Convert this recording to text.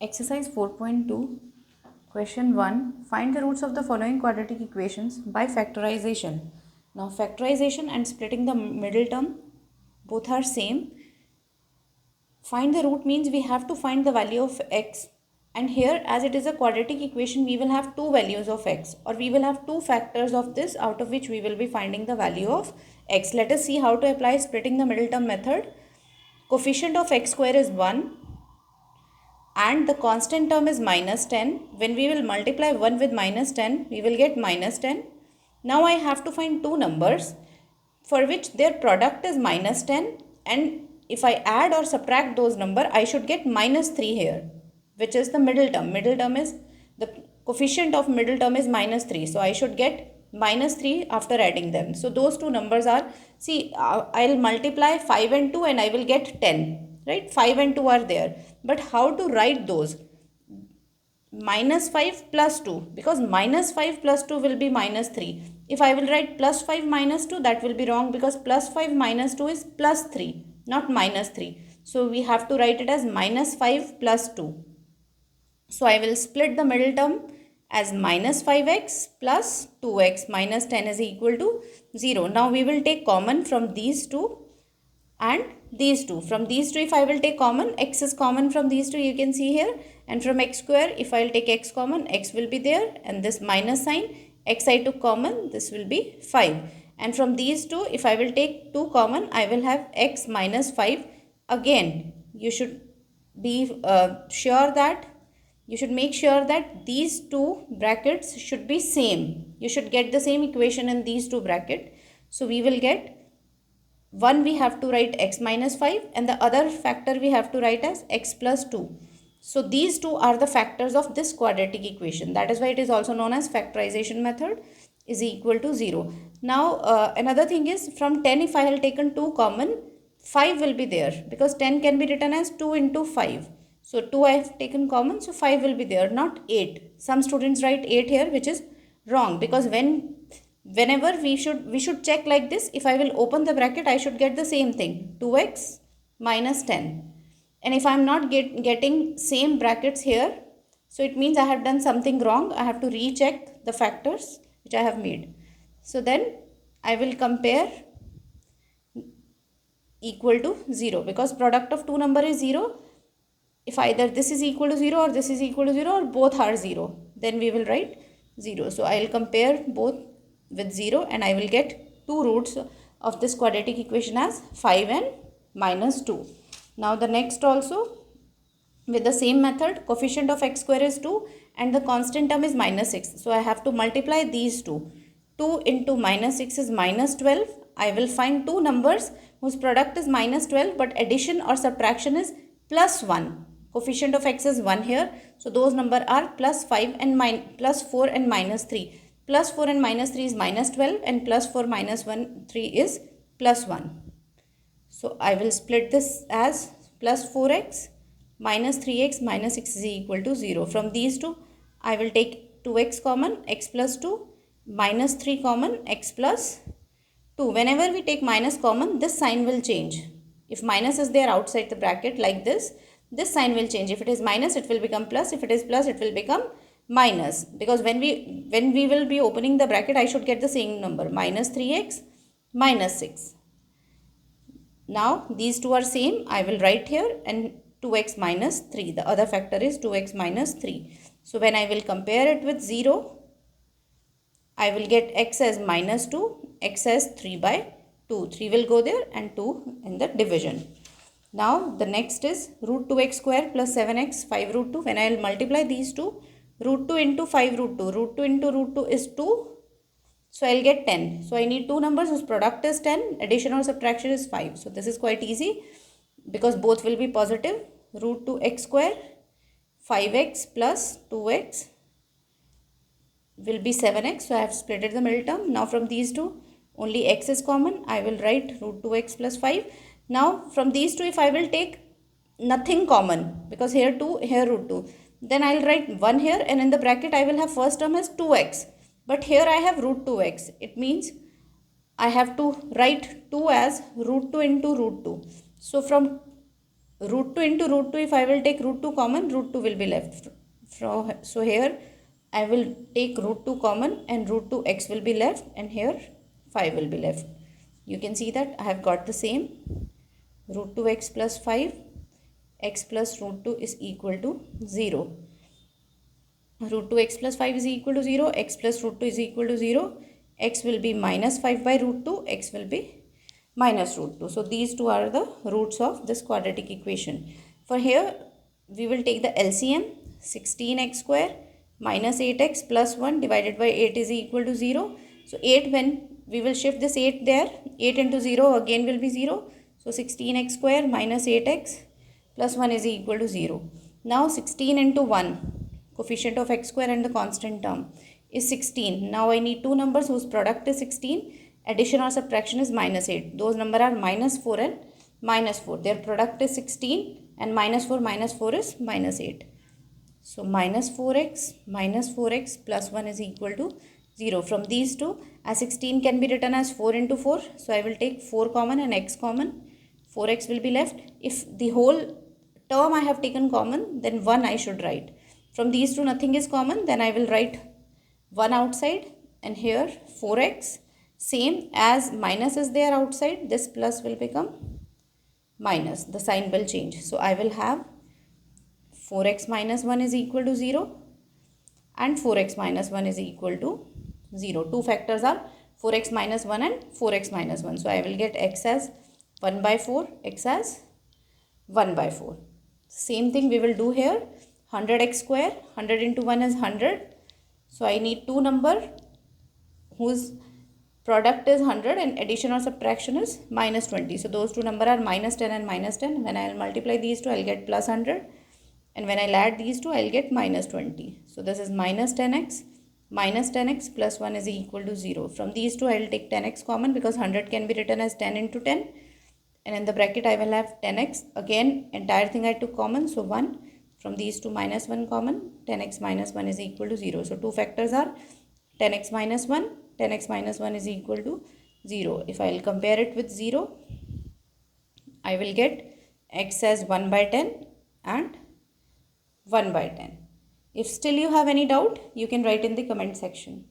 Exercise 4.2, question 1. Find the roots of the following quadratic equations by factorization. Now, factorization and splitting the middle term both are same. Find the root means we have to find the value of x, and here as it is a quadratic equation we will have two values of x, or we will have two factors of this out of which we will be finding the value of x. Let us see how to apply splitting the middle term method. Coefficient of x square is 1 and the constant term is minus 10. When we will multiply 1 with minus 10, we will get minus 10. Now I have to find two numbers for which their product is minus 10, and if I add or subtract those numbers, I should get minus 3 here, which is the middle term. Middle term is, the coefficient of middle term is minus 3. So I should get minus 3 after adding them. So those two numbers are, see, I'll multiply 5 and 2 and I will get 10. Right, 5 and 2 are there, but how to write those? Minus 5 plus 2, because minus 5 plus 2 will be minus 3. If I will write plus 5 minus 2, that will be wrong, because plus 5 minus 2 is plus 3, not minus 3. So we have to write it as minus 5 plus 2. So I will split the middle term as minus 5x plus 2x minus 10 is equal to 0. Now we will take common from these two and these two. From these two, if I will take common, x is common from these two, you can see here, and from x square, if I will take x common, x will be there, and this minus sign, x I took common, this will be 5. And from these two, if I will take 2 common, I will have x minus 5. Again, you should be sure that, you should make sure that these two brackets should be same. You should get the same equation in these two brackets. So we will get, one we have to write x minus 5 and the other factor we have to write as x plus 2. So these two are the factors of this quadratic equation. That is why it is also known as factorization method is equal to 0. Now another thing is, from 10 if I have taken 2 common, 5 will be there, because 10 can be written as 2 into 5. So 2 I have taken common, so 5 will be there, not 8. Some students write 8 here, which is wrong, because whenever we should check like this. If I will open the bracket, I should get the same thing, 2x minus 10. And if I am not getting same brackets here, so it means I have done something wrong. I have to recheck the factors which I have made. So then I will compare equal to 0, because product of two number is 0. If either this is equal to 0 or this is equal to 0 or both are 0, then we will write 0. So I will compare both with 0 and I will get two roots of this quadratic equation as 5 and minus 2. Now the next also, with the same method, coefficient of x square is 2 and the constant term is minus 6. So I have to multiply these two. 2 into minus 6 is minus 12. I will find two numbers whose product is minus 12, but addition or subtraction is plus 1. Coefficient of x is 1 here. So those numbers are plus 5 and plus 4 and minus 3. Plus 4 and minus 3 is minus 12 and plus 4 minus 3 is plus 1. So I will split this as plus 4x minus 3x minus 6 is equal to 0. From these two, I will take 2x common, x plus 2, minus 3 common, x plus 2. Whenever we take minus common, this sign will change. If minus is there outside the bracket like this sign will change. If it is minus, it will become plus. If it is plus, it will become minus, because when we will be opening the bracket, I should get the same number, minus 3x minus 6. Now these two are same. I will write here, and 2x minus 3, the other factor is 2x minus 3. So when I will compare it with 0, I will get x as minus 2, x as 3 by 2. 3 will go there and 2 in the division. Now the next is root 2x square plus 7x 5 root 2. When I will multiply these two, root 2 into 5 root 2. Root 2 into root 2 is 2. So I will get 10. So I need two numbers whose product is 10. Addition or subtraction is 5. So this is quite easy, because both will be positive. Root 2x square 5x plus 2x will be 7x. So I have splitted the middle term. Now from these two, only x is common. I will write root 2x plus 5. Now from these two, if I will take nothing common, because here 2, here root 2, then I will write 1 here, and in the bracket I will have first term as 2x. But here I have root 2x. It means I have to write 2 as root 2 into root 2. So from root 2 into root 2, if I will take root 2 common, root 2 will be left. So here I will take root 2 common and root 2 x will be left, and here 5 will be left. You can see that I have got the same. Root 2x plus 5, x plus root 2 is equal to 0. Root 2x plus 5 is equal to 0, x plus root 2 is equal to 0, x will be minus 5 by root 2, x will be minus root 2. So these two are the roots of this quadratic equation. For here, we will take the LCM. 16x square minus 8x plus 1 divided by 8 is equal to 0. So 8, when we will shift this 8 there, 8 into 0 again will be 0. So 16x square minus 8x plus 1 is equal to 0. Now 16 into 1, coefficient of x square and the constant term, is 16. Now I need two numbers whose product is 16. Addition or subtraction is minus 8. Those numbers are minus 4 and minus 4. Their product is 16 and minus 4 is minus 8. So minus 4x plus 1 is equal to 0. From these two, as 16 can be written as 4 into 4. So I will take 4 common and x common. 4x will be left. If the whole term I have taken common, then 1 I should write. From these two nothing is common, then I will write 1 outside, and here 4x, same as minus is there outside, this plus will become minus, the sign will change. So I will have 4x minus 1 is equal to 0 and 4x minus 1 is equal to 0. Two factors are 4x minus 1 and 4x minus 1. So I will get x as 1 by 4, x as 1 by 4. Same thing we will do here. 100x square, 100 into 1 is 100. So I need two number whose product is 100 and addition or subtraction is minus 20. So those two numbers are minus 10 and minus 10. When I will multiply these two, I will get plus 100. And when I will add these two, I will get minus 20. So this is minus 10x plus 1 is equal to 0. From these two, I will take 10x common because 100 can be written as 10 into 10. And in the bracket, I will have 10x. Again, entire thing I took common. So 1. From these two, minus 1 common. 10x minus 1 is equal to 0. So two factors are 10x minus 1. 10x minus 1 is equal to 0. If I will compare it with 0, I will get x as 1 by 10 and 1 by 10. If still you have any doubt, you can write in the comment section.